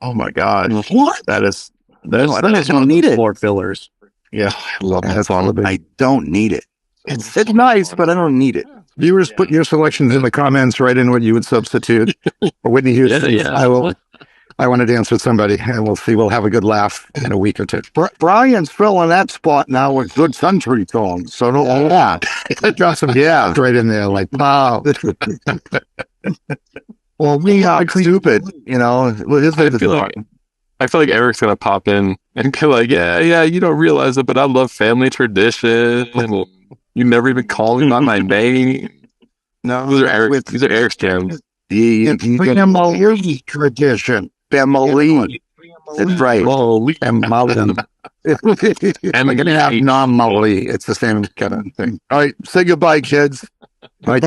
Oh my God. What? That is don't need floor fillers. Yeah, I love that song. I don't need it. It's nice, but I don't need it. Viewers, put your selections in the comments. Write in what you would substitute for Whitney Houston. Yeah. I want to dance with somebody, and we'll see. We'll have a good laugh in a week or two. Brian's filling that spot now with good country songs. So don't Got some right in there, like wow. Well, we are stupid, I feel like Eric's gonna pop in and be like, yeah, you don't realize it, but I love family tradition. And you never even call me by my name. No, these are Eric's jams. Family tradition. Family. That's right. And we're gonna have non-Molly. It's the same kind of thing. All right, say goodbye, kids.